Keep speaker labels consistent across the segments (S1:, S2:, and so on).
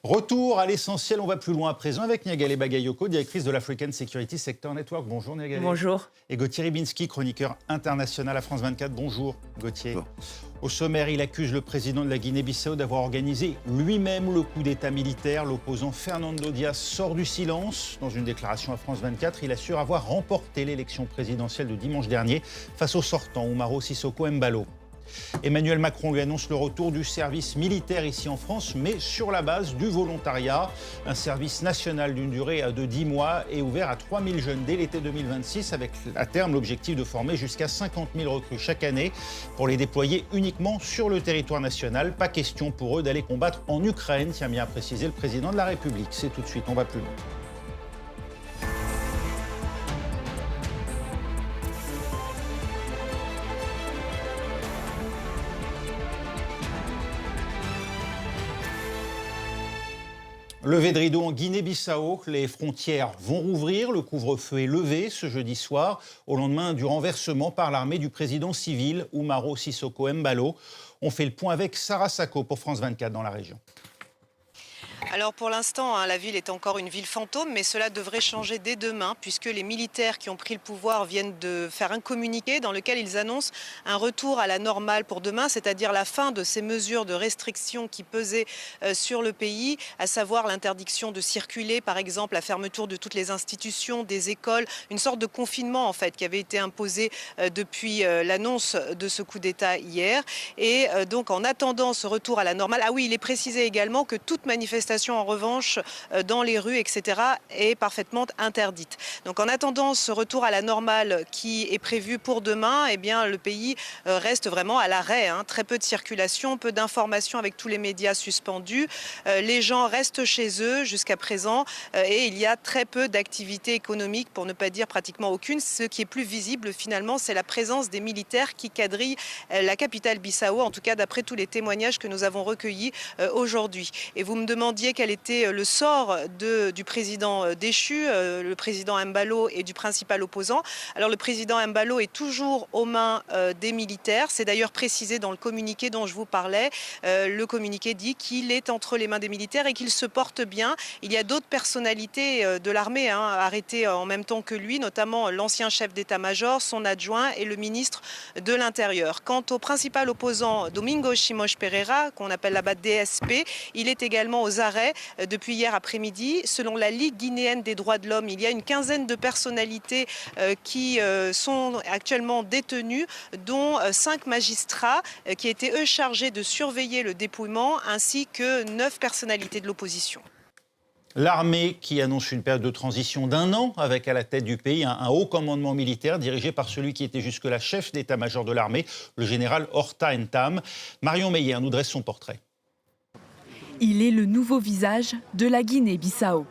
S1: Retour à l'essentiel, on va plus loin à présent avec Niagale Bagayoko, directrice de l'African Security Sector Network. Bonjour Niagale.
S2: Bonjour.
S1: Et Gauthier Ribinski, chroniqueur international à France 24. Bonjour Gauthier.
S3: Bonjour.
S1: Au sommaire, il accuse le président de la Guinée-Bissau d'avoir organisé lui-même le coup d'État militaire. L'opposant Fernando Dias sort du silence. Dans une déclaration à France 24, il assure avoir remporté l'élection présidentielle de dimanche dernier face au sortant Umaro Sissoco Embalo. Emmanuel Macron lui annonce le retour du service militaire ici en France, mais sur la base du volontariat. Un service national d'une durée de 10 mois est ouvert à 3000 jeunes dès l'été 2026, avec à terme l'objectif de former jusqu'à 50 000 recrues chaque année pour les déployer uniquement sur le territoire national. Pas question pour eux d'aller combattre en Ukraine, tient bien à préciser le président de la République. C'est tout de suite, on va plus loin. Levé de rideau en Guinée-Bissau, les frontières vont rouvrir, le couvre-feu est levé ce jeudi soir, au lendemain du renversement par l'armée du président civil Umaro Sissoco Embalo. On fait le point avec Sarah Sacco pour France 24 dans la région.
S4: Alors pour l'instant, la ville est encore une ville fantôme, mais cela devrait changer dès demain, puisque les militaires qui ont pris le pouvoir viennent de faire un communiqué dans lequel ils annoncent un retour à la normale pour demain, c'est-à-dire la fin de ces mesures de restriction qui pesaient sur le pays, à savoir l'interdiction de circuler, par exemple la fermeture de toutes les institutions, des écoles, une sorte de confinement en fait qui avait été imposé depuis l'annonce de ce coup d'État hier. Et donc en attendant ce retour à la normale, ah oui, il est précisé également que toute manifestation en revanche dans les rues, etc., est parfaitement interdite. Donc en attendant ce retour à la normale qui est prévu pour demain, eh bien, le pays reste vraiment à l'arrêt. Très peu de circulation, peu d'informations avec tous les médias suspendus. Les gens restent chez eux jusqu'à présent et il y a très peu d'activité économique, pour ne pas dire pratiquement aucune. Ce qui est plus visible finalement, c'est la présence des militaires qui quadrillent la capitale Bissau, en tout cas d'après tous les témoignages que nous avons recueillis aujourd'hui. Et vous me demandiez quel était le sort du président déchu, le président Embalo et du principal opposant. Alors le président Embalo est toujours aux mains des militaires. C'est d'ailleurs précisé dans le communiqué dont je vous parlais. Le communiqué dit qu'il est entre les mains des militaires et qu'il se porte bien. Il y a d'autres personnalités de l'armée arrêtées en même temps que lui, notamment l'ancien chef d'état-major, son adjoint et le ministre de l'Intérieur. Quant au principal opposant, Domingos Simões Pereira, qu'on appelle là-bas DSP, il est également aux arrêts depuis hier après-midi. Selon la Ligue guinéenne des droits de l'homme, il y a une quinzaine de personnalités qui sont actuellement détenues, dont 5 magistrats qui étaient eux chargés de surveiller le dépouillement, ainsi que 9 personnalités de l'opposition.
S1: L'armée qui annonce une période de transition d'1 an avec à la tête du pays un haut commandement militaire dirigé par celui qui était jusque-là chef d'état-major de l'armée, le général Horta Ntam. Marion Meyer nous dresse son portrait.
S2: Il est le nouveau visage de la Guinée-Bissau.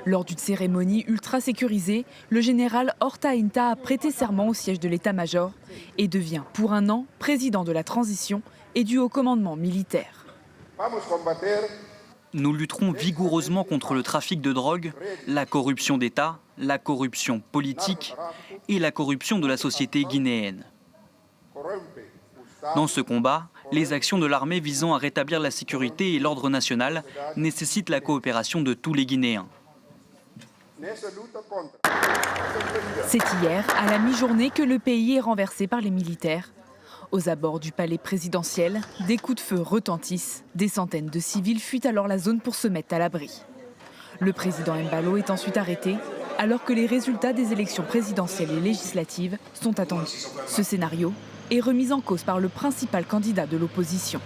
S2: Lors d'une cérémonie ultra sécurisée, le général Horta Ntam a prêté serment au siège de l'état-major et devient pour 1 an président de la transition et du haut commandement militaire.
S5: Nous lutterons vigoureusement contre le trafic de drogue, la corruption d'État, la corruption politique et la corruption de la société guinéenne. Dans ce combat, les actions de l'armée visant à rétablir la sécurité et l'ordre national nécessitent la coopération de tous les Guinéens.
S2: C'est hier, à la mi-journée, que le pays est renversé par les militaires. Aux abords du palais présidentiel, des coups de feu retentissent. Des centaines de civils fuient alors la zone pour se mettre à l'abri. Le président Embalo est ensuite arrêté, alors que les résultats des élections présidentielles et législatives sont attendus. Ce scénario est remis en cause par le principal candidat de l'opposition.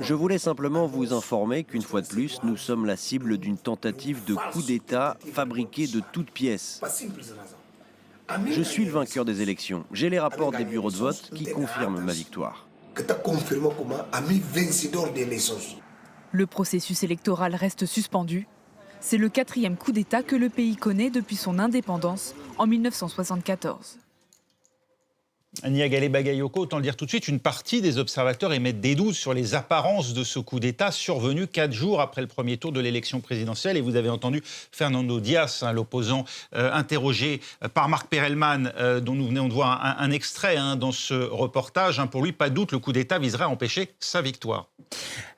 S3: Je voulais simplement vous informer qu'une fois de plus, nous sommes la cible d'une tentative de coup d'État fabriquée de toutes pièces. Je suis le vainqueur des élections. J'ai les rapports des bureaux de vote qui confirment ma victoire.
S2: Le processus électoral reste suspendu. C'est le 4e coup d'État que le pays connaît depuis son indépendance en 1974.
S1: Niagale Bagayoko, autant le dire tout de suite, une partie des observateurs émettent des doutes sur les apparences de ce coup d'État survenu 4 jours après le premier tour de l'élection présidentielle. Et vous avez entendu Fernando Dias, l'opposant interrogé par Marc Perelman, dont nous venons de voir un extrait dans ce reportage. Pour lui, pas de doute, le coup d'État viserait à empêcher sa victoire.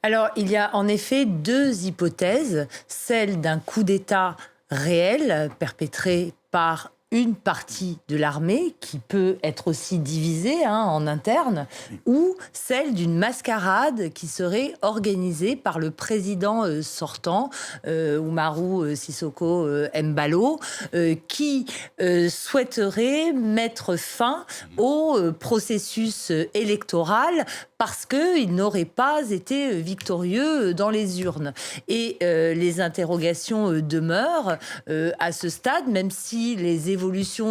S6: Alors, il y a en effet deux hypothèses. Celle d'un coup d'État réel perpétré par une partie de l'armée qui peut être aussi divisée en interne, ou celle d'une mascarade qui serait organisée par le président sortant, Umaru Sissoco Embalo, qui souhaiterait mettre fin au processus électoral parce qu'il n'aurait pas été victorieux dans les urnes. Et les interrogations demeurent à ce stade, même si les évolutions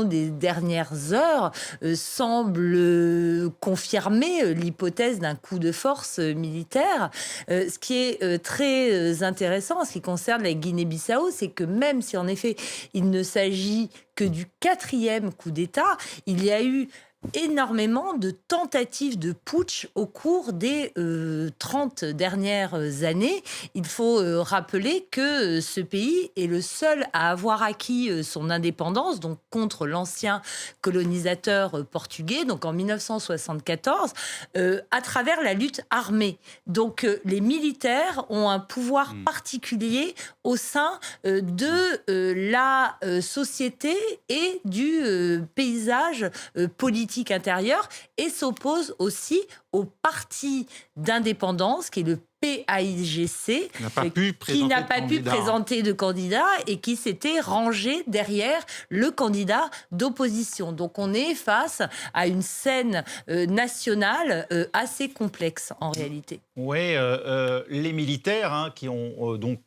S6: des dernières heures semblent confirmer l'hypothèse d'un coup de force militaire. Ce qui est très intéressant en ce qui concerne la Guinée-Bissau, c'est que même si en effet il ne s'agit que du 4e coup d'État, il y a eu énormément de tentatives de putsch au cours des 30 dernières années. Il faut rappeler que ce pays est le seul à avoir acquis son indépendance, donc contre l'ancien colonisateur portugais, donc en 1974, à travers la lutte armée. Donc les militaires ont un pouvoir particulier au sein de la société et du paysage politique intérieure, et s'oppose aussi au parti d'indépendance qui est le PAIGC, qui n'a pas pu présenter de candidat et qui s'était rangé derrière le candidat d'opposition. Donc on est face à une scène nationale assez complexe en réalité.
S1: Oui, les militaires qui ont donc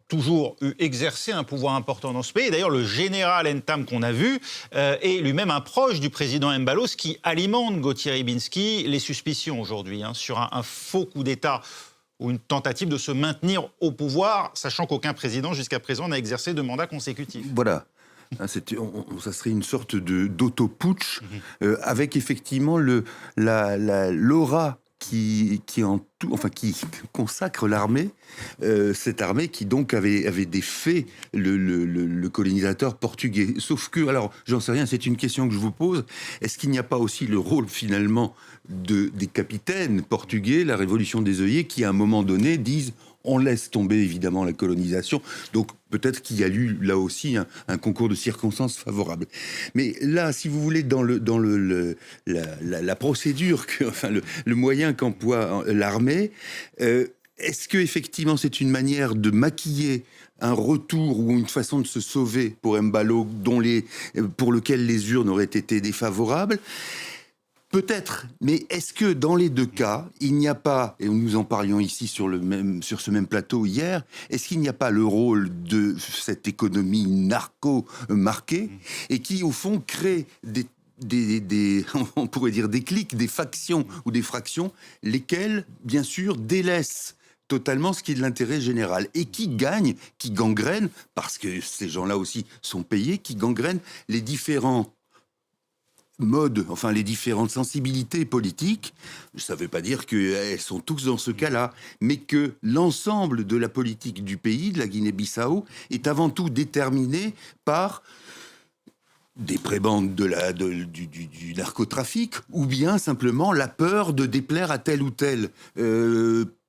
S1: toujours exercé un pouvoir important dans ce pays. D'ailleurs, le général Ntam qu'on a vu est lui-même un proche du président Embalo, ce qui alimente Gauthier Rybinski les suspicions aujourd'hui sur un faux coup d'État ou une tentative de se maintenir au pouvoir, sachant qu'aucun président jusqu'à présent n'a exercé de mandat consécutif.
S7: Voilà. Ça serait une sorte d'auto-putsch avec effectivement l'aura qui consacre l'armée, cette armée qui donc avait défait le colonisateur portugais. Sauf que, alors j'en sais rien, c'est une question que je vous pose, est-ce qu'il n'y a pas aussi le rôle finalement des capitaines portugais, la révolution des œillets, qui à un moment donné disent on laisse tomber évidemment la colonisation, donc peut-être qu'il y a eu là aussi un concours de circonstances favorables. Mais là, si vous voulez, dans la procédure, le moyen qu'emploie l'armée, est-ce que effectivement c'est une manière de maquiller un retour ou une façon de se sauver pour Embalo, pour lequel les urnes auraient été défavorables? Peut-être, mais est-ce que dans les deux cas, il n'y a pas, et nous en parlions ici sur ce même plateau hier, est-ce qu'il n'y a pas le rôle de cette économie narco-marquée et qui, au fond, crée on pourrait dire des cliques, des factions ou des fractions, lesquelles, bien sûr, délaissent totalement ce qui est de l'intérêt général et qui gagnent, qui gangrènent, parce que ces gens-là aussi sont payés, qui gangrènent les différents modes, enfin les différentes sensibilités politiques. Ça ne veut pas dire qu'elles sont tous dans ce cas-là, mais que l'ensemble de la politique du pays, de la Guinée-Bissau, est avant tout déterminé par des prébendes du narcotrafic, ou bien simplement la peur de déplaire à tel ou tel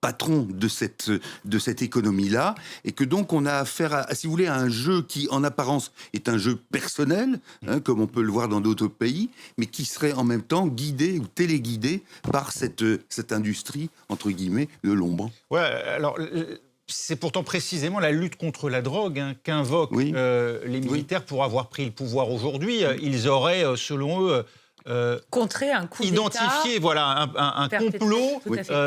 S7: patron de cette économie-là, et que donc on a affaire à, si vous voulez, à un jeu qui, en apparence, est un jeu personnel, comme on peut le voir dans d'autres pays, mais qui serait en même temps guidé ou téléguidé par cette industrie, entre guillemets, de l'ombre.
S1: Ouais, alors c'est pourtant précisément la lutte contre la drogue qu'invoquent les militaires pour avoir pris le pouvoir aujourd'hui. Ils auraient, selon eux,
S6: contrer un coup
S1: identifier un complot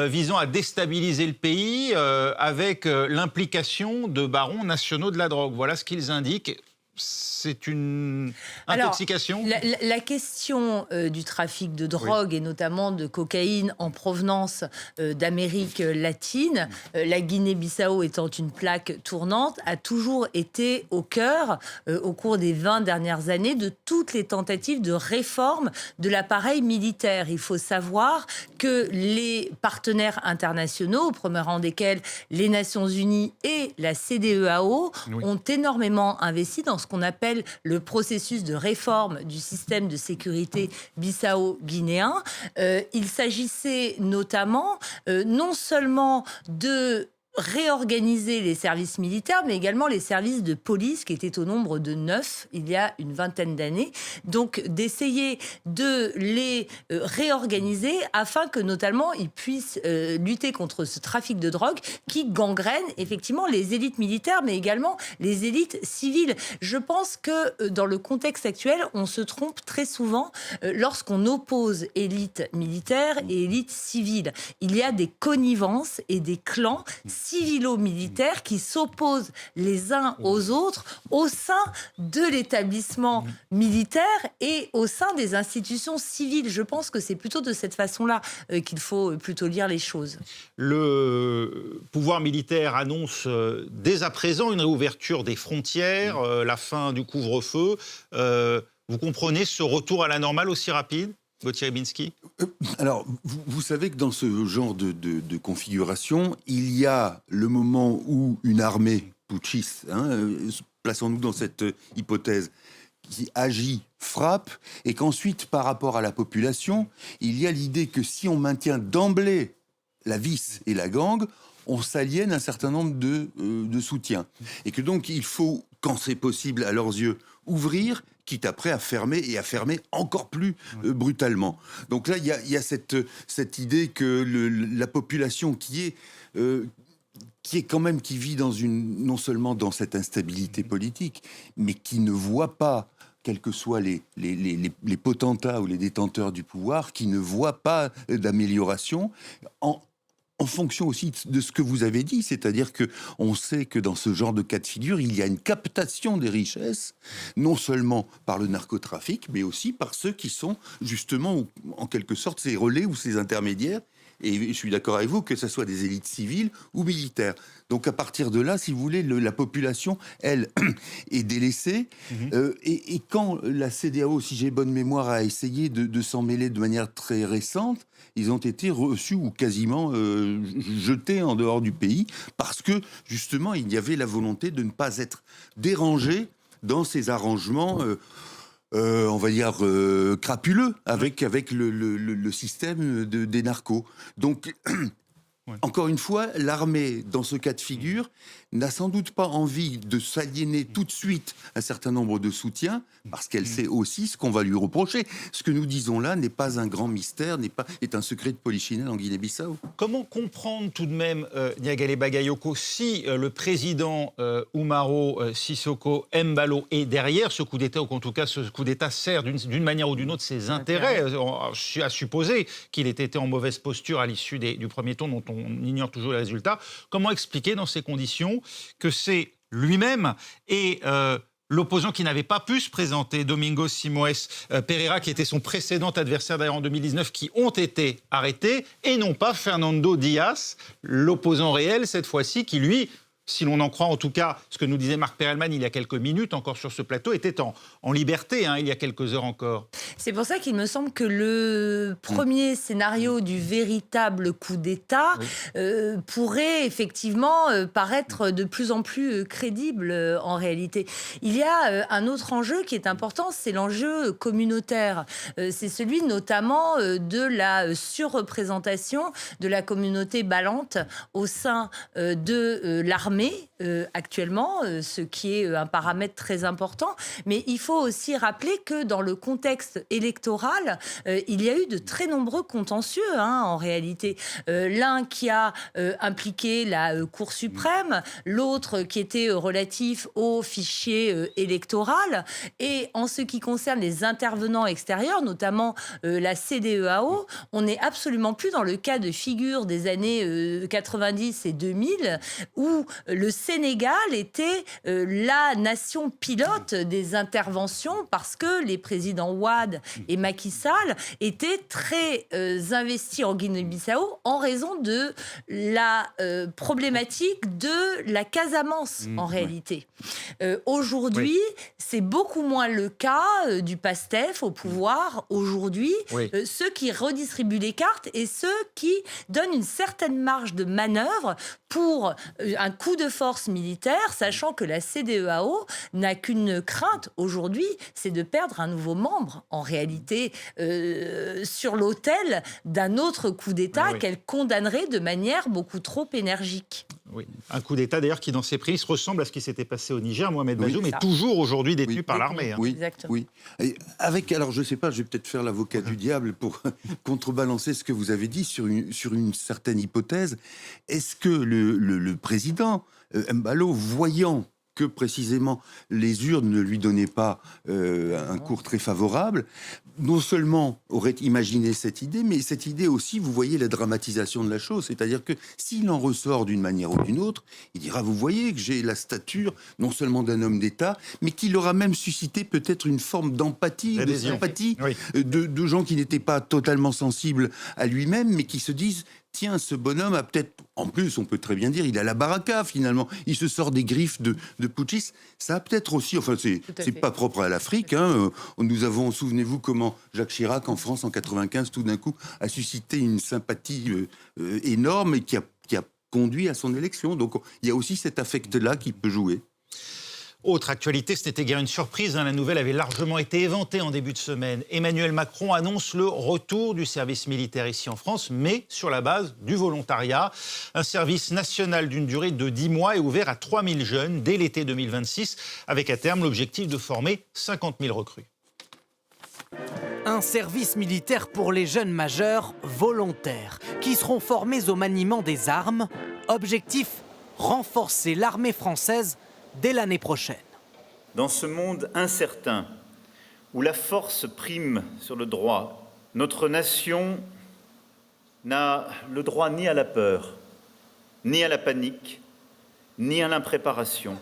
S1: visant à déstabiliser le pays avec l'implication de barons nationaux de la drogue. Voilà ce qu'ils indiquent. C'est une intoxication.
S6: Alors, la question du trafic de drogue et notamment de cocaïne en provenance d'Amérique latine, la Guinée-Bissau étant une plaque tournante, a toujours été au cœur, au cours des 20 dernières années, de toutes les tentatives de réforme de l'appareil militaire. Il faut savoir que les partenaires internationaux, au premier rang desquels les Nations Unies et la CEDEAO, ont énormément investi dans ce qu'on appelle le processus de réforme du système de sécurité bissau-guinéen. Il s'agissait notamment non seulement de réorganiser les services militaires, mais également les services de police qui étaient au nombre de 9 il y a une vingtaine d'années. Donc d'essayer de les réorganiser afin que notamment ils puissent lutter contre ce trafic de drogue qui gangrène effectivement les élites militaires, mais également les élites civiles. Je pense que dans le contexte actuel, on se trompe très souvent lorsqu'on oppose élite militaire et élite civile. Il y a des connivences et des clans civilo-militaires qui s'opposent les uns aux autres au sein de l'établissement militaire et au sein des institutions civiles. Je pense que c'est plutôt de cette façon-là qu'il faut plutôt lire les choses.
S1: Le pouvoir militaire annonce dès à présent une réouverture des frontières, la fin du couvre-feu. Vous comprenez ce retour à la normale aussi rapide ? Gauthier Rybinski ?
S7: Alors, vous savez que dans ce genre de configuration, il y a le moment où une armée putschiste, plaçons-nous dans cette hypothèse, qui agit, frappe, et qu'ensuite, par rapport à la population, il y a l'idée que si on maintient d'emblée la vis et la gangue, on s'aliène un certain nombre de soutiens. Et que donc, il faut, quand c'est possible à leurs yeux, ouvrir, quitte après à fermer, et à fermer encore plus brutalement. Donc là, il y a cette idée que la population qui vit non seulement dans cette instabilité politique, mais qui ne voit pas, quels que soient les potentats ou les détenteurs du pouvoir, qui ne voient pas d'amélioration, en fonction aussi de ce que vous avez dit, c'est-à-dire qu'on sait que dans ce genre de cas de figure, il y a une captation des richesses, non seulement par le narcotrafic, mais aussi par ceux qui sont justement, en quelque sorte, ces relais ou ces intermédiaires. Et je suis d'accord avec vous, que ce soit des élites civiles ou militaires. Donc à partir de là, si vous voulez, la population, elle, est délaissée. Et quand la CEDEAO, si j'ai bonne mémoire, a essayé de s'en mêler de manière très récente, ils ont été reçus ou quasiment jetés en dehors du pays parce que, justement, il y avait la volonté de ne pas être dérangés dans ces arrangements on va dire, crapuleux avec le système des narcos. Donc, encore une fois, l'armée, dans ce cas de figure, n'a sans doute pas envie de s'aliéner tout de suite un certain nombre de soutiens, parce qu'elle sait aussi ce qu'on va lui reprocher. Ce que nous disons là n'est pas un grand mystère, est un secret de polichinelle en Guinée-Bissau.
S1: Comment comprendre tout de même, Niagale Bagayoko, si le président Umaro Sissoko Embalo est derrière ce coup d'État, ou qu'en tout cas ce coup d'État sert d'une manière ou d'une autre ses intérêts, à supposer qu'il ait été en mauvaise posture à l'issue du premier tour, dont on ignore toujours les résultats. Comment expliquer dans ces conditions que c'est lui-même et l'opposant qui n'avait pas pu se présenter, Domingos Simoes Pereira, qui était son précédent adversaire d'ailleurs en 2019, qui ont été arrêtés, et non pas Fernando Diaz, l'opposant réel cette fois-ci, qui lui, si l'on en croit en tout cas ce que nous disait Marc Perelman il y a quelques minutes encore sur ce plateau, était en liberté il y a quelques heures encore.
S6: C'est pour ça qu'il me semble que le premier scénario du véritable coup d'État pourrait effectivement paraître de plus en plus crédible en réalité. Il y a un autre enjeu qui est important, c'est l'enjeu communautaire. C'est celui notamment de la surreprésentation de la communauté balante au sein de l'armée actuellement, ce qui est un paramètre très important. Mais il faut aussi rappeler que dans le contexte électoral, il y a eu de très nombreux contentieux en réalité. L'un qui a impliqué la Cour suprême, l'autre qui était relatif au fichier électoral. Et en ce qui concerne les intervenants extérieurs, notamment la CEDEAO, on n'est absolument plus dans le cas de figure des années 90 et 2000 où le Sénégal était la nation pilote des interventions parce que les présidents Wade et Macky Sall étaient très investis en Guinée-Bissau en raison de la problématique de la Casamance en réalité. Aujourd'hui, c'est beaucoup moins le cas du PASTEF au pouvoir aujourd'hui. Ceux qui redistribuent les cartes et ceux qui donnent une certaine marge de manœuvre pour un coup de force militaire, sachant que la CEDEAO n'a qu'une crainte aujourd'hui, c'est de perdre un nouveau membre, en réalité, sur l'autel d'un autre coup d'État qu'elle condamnerait de manière beaucoup trop énergique.
S1: Oui. Un coup d'État d'ailleurs qui, dans ses prémices, ressemble à ce qui s'était passé au Niger. Mohamed Bazoum est toujours aujourd'hui détenu par l'armée.
S7: Oui, oui. Et alors je ne sais pas, je vais peut-être faire l'avocat du diable pour contrebalancer ce que vous avez dit sur une certaine hypothèse. Est-ce que le président Embalo, voyant que précisément les urnes ne lui donnaient pas un cours très favorable, non seulement aurait imaginé cette idée, mais cette idée aussi, vous voyez la dramatisation de la chose, c'est-à-dire que s'il en ressort d'une manière ou d'une autre, il dira, vous voyez que j'ai la stature non seulement d'un homme d'État, mais qu'il aura même suscité peut-être une forme d'empathie, de sympathie, de gens qui n'étaient pas totalement sensibles à lui-même, mais qui se disent, tiens, ce bonhomme a peut-être, en plus, on peut très bien dire, il a la baraka finalement, il se sort des griffes de putschistes. Ça a peut-être aussi, enfin, c'est pas propre à l'Afrique. Nous avons, souvenez-vous comment Jacques Chirac en France en 95, tout d'un coup, a suscité une sympathie énorme et qui a conduit à son élection. Donc, il y a aussi cet affect-là qui peut jouer.
S1: Autre actualité, ce n'était guère une surprise, la nouvelle avait largement été éventée en début de semaine. Emmanuel Macron annonce le retour du service militaire ici en France, mais sur la base du volontariat. Un service national d'une durée de 10 mois est ouvert à 3000 jeunes dès l'été 2026, avec à terme l'objectif de former 50 000 recrues.
S8: Un service militaire pour les jeunes majeurs volontaires qui seront formés au maniement des armes. Objectif, renforcer l'armée française dès l'année prochaine.
S9: Dans ce monde incertain, où la force prime sur le droit, notre nation n'a le droit ni à la peur, ni à la panique, ni à l'impréparation.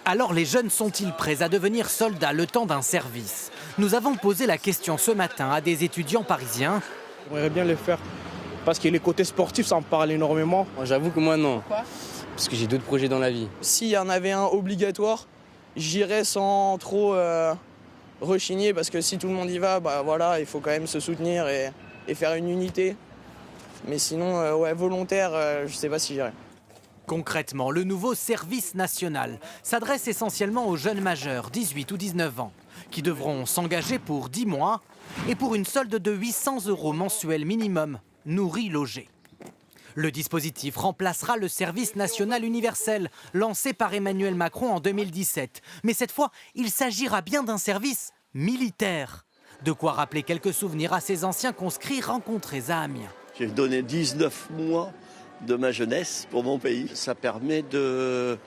S8: Alors les jeunes sont-ils prêts à devenir soldats le temps d'un service? Nous avons posé la question ce matin à des étudiants parisiens.
S10: J'aimerais bien le faire parce que les côtés sportifs, ça me parle énormément.
S11: J'avoue que moi, non.
S10: Pourquoi?
S11: Parce que j'ai d'autres projets dans la vie.
S10: S'il y en avait un obligatoire, j'irais sans trop rechigner parce que si tout le monde y va, bah voilà, il faut quand même se soutenir et faire une unité. Mais sinon, volontaire, je sais pas si j'irais.
S8: Concrètement, le nouveau service national s'adresse essentiellement aux jeunes majeurs, 18 ou 19 ans, qui devront s'engager pour 10 mois et pour une solde de 800 € mensuels minimum, nourris, logés. Le dispositif remplacera le service national universel, lancé par Emmanuel Macron en 2017. Mais cette fois, il s'agira bien d'un service militaire. De quoi rappeler quelques souvenirs à ces anciens conscrits rencontrés à Amiens.
S12: J'ai donné 19 mois de ma jeunesse pour mon pays. Ça permet de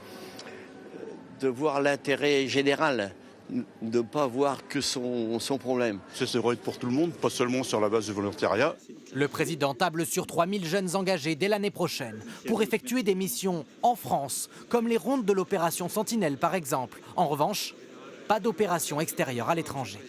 S12: voir l'intérêt général, de ne pas voir que son problème.
S13: Ça devrait être pour tout le monde, pas seulement sur la base du volontariat.
S8: Le président table sur 3000 jeunes engagés dès l'année prochaine pour effectuer des missions en France, comme les rondes de l'opération Sentinelle par exemple. En revanche, pas d'opération extérieure à l'étranger.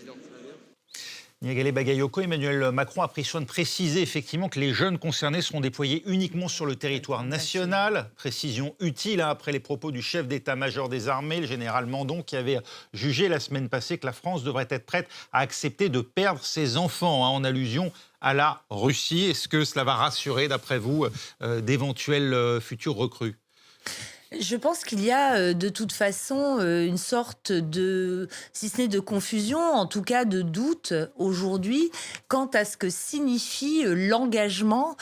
S1: Niagale Bagayoko, Emmanuel Macron a pris soin de préciser effectivement que les jeunes concernés seront déployés uniquement sur le territoire national. Précision utile après les propos du chef d'état-major des armées, le général Mandon, qui avait jugé la semaine passée que la France devrait être prête à accepter de perdre ses enfants, en allusion à la Russie. Est-ce que cela va rassurer, d'après vous, d'éventuels futurs recrues ?
S6: Je pense qu'il y a de toute façon une sorte de, si ce n'est de confusion, en tout cas de doute aujourd'hui quant à ce que signifie l'engagement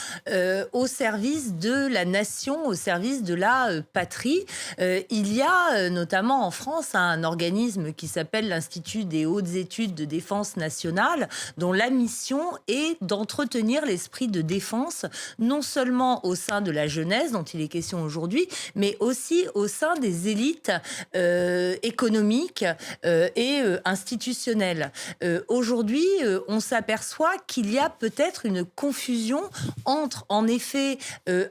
S6: au service de la nation, au service de la patrie. Il y a notamment en France un organisme qui s'appelle l'Institut des hautes études de défense nationale, dont la mission est d'entretenir l'esprit de défense, non seulement au sein de la jeunesse dont il est question aujourd'hui, mais aussi au sein des élites économiques et institutionnelles. Aujourd'hui, on s'aperçoit qu'il y a peut-être une confusion entre, en effet,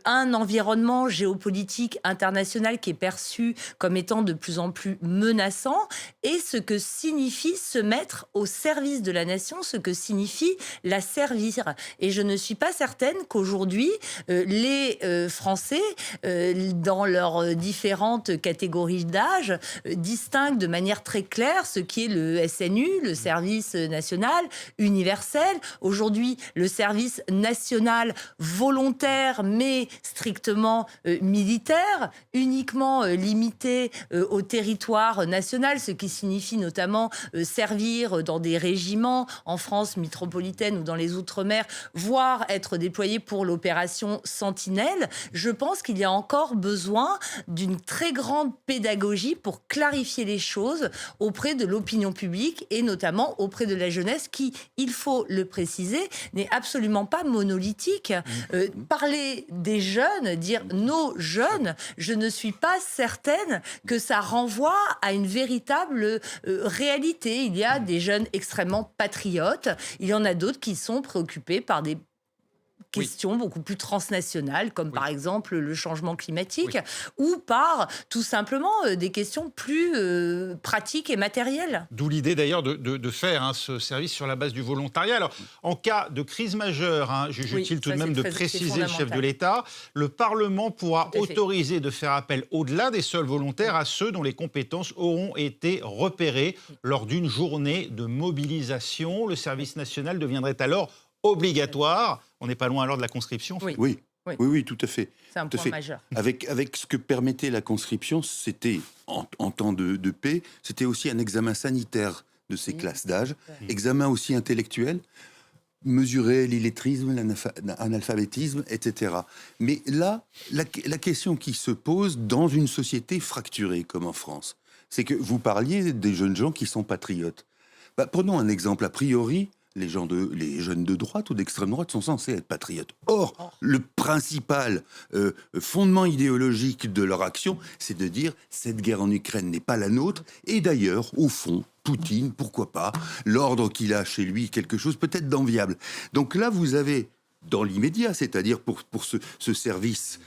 S6: un environnement géopolitique international qui est perçu comme étant de plus en plus menaçant et ce que signifie se mettre au service de la nation, ce que signifie la servir. Et je ne suis pas certaine qu'aujourd'hui, les Français, dans leur différentes catégories d'âge distinguent de manière très claire ce qui est le SNU, le service national universel. Aujourd'hui, le service national volontaire, mais strictement militaire, uniquement limité au territoire national, ce qui signifie notamment servir dans des régiments en France métropolitaine ou dans les Outre-mer, voire être déployé pour l'opération Sentinelle. Je pense qu'il y a encore besoin d'une très grande pédagogie pour clarifier les choses auprès de l'opinion publique et notamment auprès de la jeunesse qui, il faut le préciser, n'est absolument pas monolithique. Parler des jeunes, dire nos jeunes, je ne suis pas certaine que ça renvoie à une véritable réalité. Il y a des jeunes extrêmement patriotes, il y en a d'autres qui sont préoccupés par des questions beaucoup plus transnationales, comme par exemple le changement climatique, ou par tout simplement des questions plus pratiques et matérielles.
S1: D'où l'idée d'ailleurs de faire ce service sur la base du volontariat. Alors, en cas de crise majeure, juge utile tout de même de préciser le chef de l'État, le Parlement pourra autoriser de faire appel au-delà des seuls volontaires à ceux dont les compétences auront été repérées lors d'une journée de mobilisation. Le service national deviendrait alors obligatoire. On n'est pas loin alors de la conscription.
S7: Oui, tout à fait.
S6: C'est un point majeur.
S7: Avec ce que permettait la conscription, c'était, en temps de paix, c'était aussi un examen sanitaire de ces classes d'âge, examen aussi intellectuel, mesurer l'illettrisme, l'analphabétisme, etc. Mais là, la question qui se pose dans une société fracturée comme en France, c'est que vous parliez des jeunes gens qui sont patriotes. Prenons un exemple. A priori, les jeunes de droite ou d'extrême droite sont censés être patriotes. Or, le principal fondement idéologique de leur action, c'est de dire « cette guerre en Ukraine n'est pas la nôtre ». Et d'ailleurs, au fond, Poutine, pourquoi pas, l'ordre qu'il a chez lui, quelque chose peut-être d'enviable. Donc là, vous avez, dans l'immédiat, c'est-à-dire pour ce service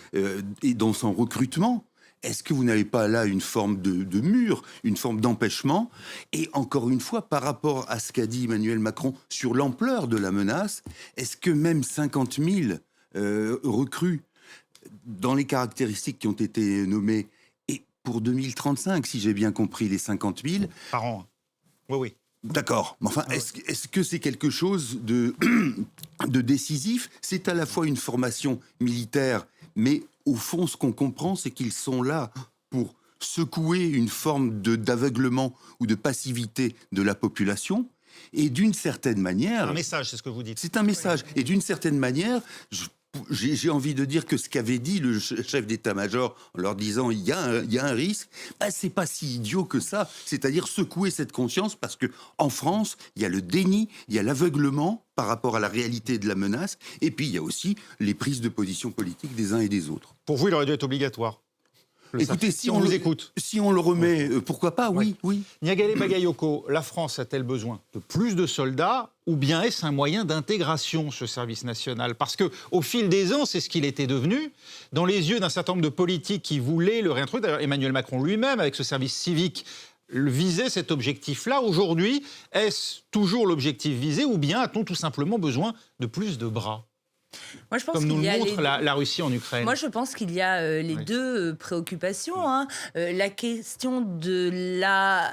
S7: et dans son recrutement, est-ce que vous n'avez pas là une forme de mur, une forme d'empêchement? Et encore une fois, par rapport à ce qu'a dit Emmanuel Macron sur l'ampleur de la menace, est-ce que même 50 000 recrues dans les caractéristiques qui ont été nommées, et pour 2035, si j'ai bien compris, les 50 000...
S1: Par an. Oui.
S7: D'accord. Mais enfin, est-ce que c'est quelque chose de décisif? C'est à la fois une formation militaire, mais au fond, ce qu'on comprend, c'est qu'ils sont là pour secouer une forme d'aveuglement ou de passivité de la population. Et d'une certaine manière...
S1: Un message, c'est ce que vous dites.
S7: C'est un message. Et d'une certaine manière... J'ai envie de dire que ce qu'avait dit le chef d'état-major en leur disant il y a un risque, c'est pas si idiot que ça. C'est-à-dire secouer cette conscience parce que en France, il y a le déni, il y a l'aveuglement par rapport à la réalité de la menace, et puis il y a aussi les prises de position politiques des uns et des autres.
S1: Pour vous, il aurait dû être obligatoire.
S7: Écoutez, si on le remet, pourquoi pas, oui.
S1: Niagale Bagayoko, la France a-t-elle besoin de plus de soldats ou bien est-ce un moyen d'intégration, ce service national? Parce qu'au fil des ans, c'est ce qu'il était devenu. Dans les yeux d'un certain nombre de politiques qui voulaient le réintroduire, d'ailleurs Emmanuel Macron lui-même, avec ce service civique, visait cet objectif-là. Aujourd'hui, est-ce toujours l'objectif visé ou bien a-t-on tout simplement besoin de plus de bras?
S6: Moi, je pense
S1: Comme nous
S6: qu'il
S1: le
S6: y a
S1: montre la Russie en Ukraine.
S6: Moi, je pense qu'il y a les deux préoccupations. La question de la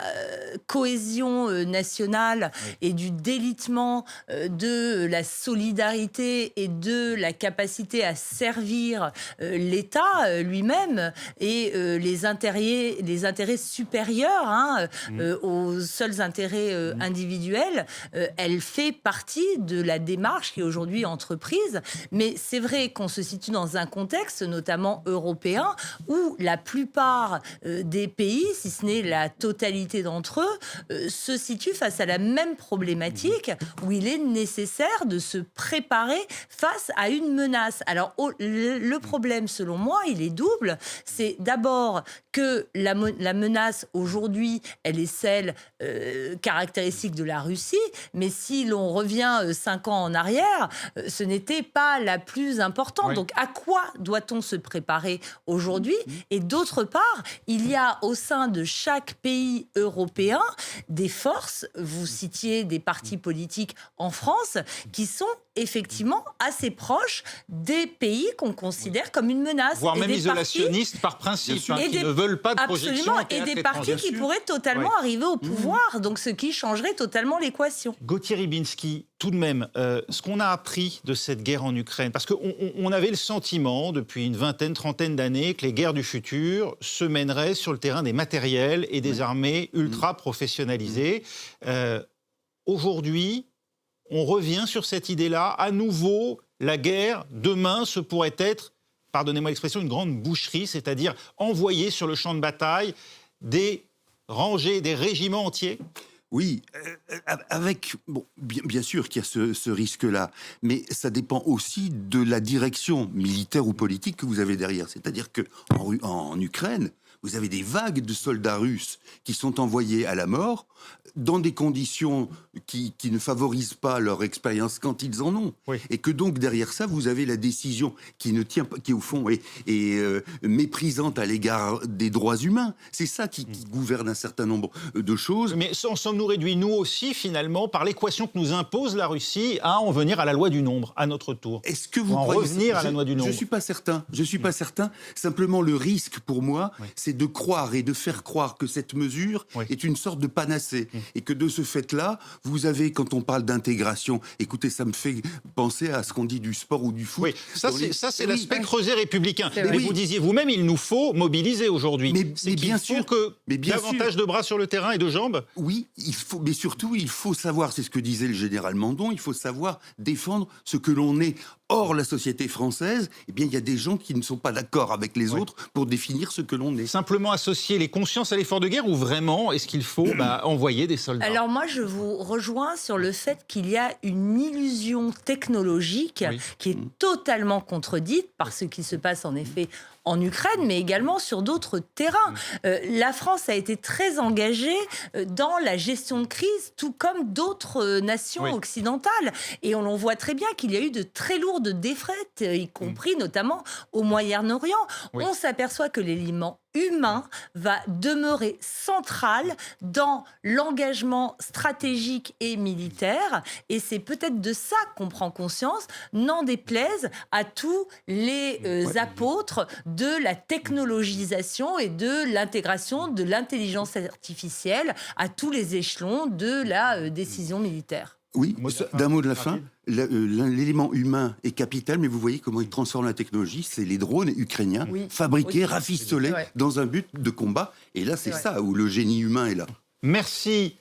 S6: cohésion nationale et du délitement de la solidarité et de la capacité à servir l'État lui-même et les intérêts supérieurs aux seuls intérêts individuels. Elle fait partie de la démarche qui est aujourd'hui entreprise. Mais c'est vrai qu'on se situe dans un contexte, notamment européen, où la plupart des pays, si ce n'est la totalité d'entre eux, se situent face à la même problématique, où il est nécessaire de se préparer face à une menace. Alors, le problème, selon moi, il est double. C'est d'abord que la menace, aujourd'hui, elle est celle caractéristique de la Russie, mais si l'on revient 5 ans en arrière, ce n'était pas la plus importante. Donc, à quoi doit-on se préparer aujourd'hui? Et d'autre part, il y a au sein de chaque pays européen des forces, vous citiez des partis politiques en France, qui sont effectivement assez proche des pays qu'on considère comme une menace.
S1: Voire
S6: et
S1: même
S6: des
S1: isolationnistes par principe, qui ne veulent pas de projection.
S6: Absolument, et des partis qui pourraient totalement arriver au pouvoir, donc ce qui changerait totalement l'équation.
S1: Gauthier Rybinski, tout de même, ce qu'on a appris de cette guerre en Ukraine, parce qu'on avait le sentiment depuis une vingtaine, trentaine d'années que les guerres du futur se mèneraient sur le terrain des matériels et des armées ultra professionnalisées. Aujourd'hui, on revient sur cette idée-là. À nouveau, la guerre, demain, ce pourrait être, pardonnez-moi l'expression, une grande boucherie, c'est-à-dire envoyer sur le champ de bataille des rangées, des régiments entiers.
S7: Oui, avec bien sûr qu'il y a ce risque-là, mais ça dépend aussi de la direction militaire ou politique que vous avez derrière. C'est-à-dire que en Ukraine, vous avez des vagues de soldats russes qui sont envoyés à la mort dans des conditions qui ne favorisent pas leur expérience quand ils en ont. Oui. Et que donc derrière ça, vous avez la décision qui ne tient pas, qui au fond est méprisante à l'égard des droits humains. C'est ça qui gouverne un certain nombre de choses.
S1: Mais en sommes-nous réduits, nous aussi, finalement, par l'équation que nous impose la Russie, à en venir à la loi du nombre, à notre tour?
S7: Est-ce que vous
S1: croyez revenir à la loi du nombre?
S7: Je ne suis pas certain. Je suis pas certain. Simplement, le risque pour moi, c'est de croire et de faire croire que cette mesure est une sorte de panacée. Et que de ce fait-là, vous avez, quand on parle d'intégration, écoutez, ça me fait penser à ce qu'on dit du sport ou du foot.
S1: Oui, ça c'est l'aspect creuset républicain. Mais vous disiez vous-même, il nous faut mobiliser aujourd'hui.
S7: Mais bien sûr
S1: que davantage de bras sur le terrain et de jambes.
S7: Oui, il faut, mais surtout, il faut savoir, c'est ce que disait le général Mandon, il faut savoir défendre ce que l'on est. Or, la société française, eh bien, il y a des gens qui ne sont pas d'accord avec les autres pour définir ce que l'on est.
S1: Simplement associer les consciences à l'effort de guerre ou vraiment est-ce qu'il faut envoyer des soldats?
S6: Alors moi, je vous rejoins sur le fait qu'il y a une illusion technologique qui est totalement contredite par ce qui se passe en effet en Ukraine, mais également sur d'autres terrains. La France a été très engagée dans la gestion de crise, tout comme d'autres nations occidentales. Et on voit très bien qu'il y a eu de très lourdes défaites, y compris notamment au Moyen-Orient. On s'aperçoit que l'élément humain va demeurer central dans l'engagement stratégique et militaire. Et c'est peut-être de ça qu'on prend conscience, n'en déplaise à tous les apôtres de la technologisation et de l'intégration de l'intelligence artificielle à tous les échelons de la décision militaire.
S7: Oui, d'un mot de la fin, l'élément humain est capital, mais vous voyez comment il transforme la technologie. C'est les drones ukrainiens fabriqués, rafistolés dans un but de combat. Et là, c'est ça où le génie humain est là.
S1: Merci.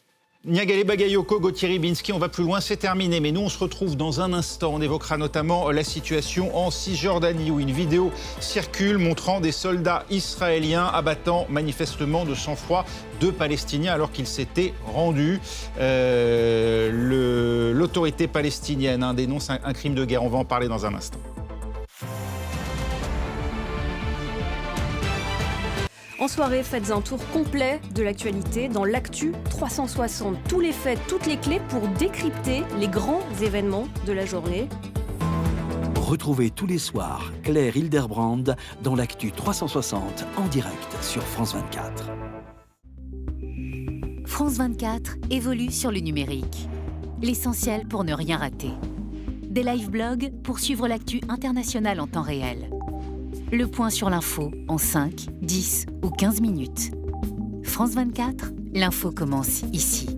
S1: Niagale Bagayoko, Gauthier Rybinski, on va plus loin, c'est terminé. Mais nous, on se retrouve dans un instant. On évoquera notamment la situation en Cisjordanie, où une vidéo circule montrant des soldats israéliens abattant manifestement de sang-froid 2 Palestiniens alors qu'ils s'étaient rendus. L'autorité palestinienne dénonce un crime de guerre. On va en parler dans un instant.
S14: En soirée, faites un tour complet de l'actualité dans l'Actu 360. Tous les faits, toutes les clés pour décrypter les grands événements de la journée.
S15: Retrouvez tous les soirs Claire Hilderbrand dans l'Actu 360 en direct sur France 24.
S16: France 24 évolue sur le numérique. L'essentiel pour ne rien rater. Des live blogs pour suivre l'actu internationale en temps réel. Le point sur l'info en 5, 10 ou 15 minutes. France 24, l'info commence ici.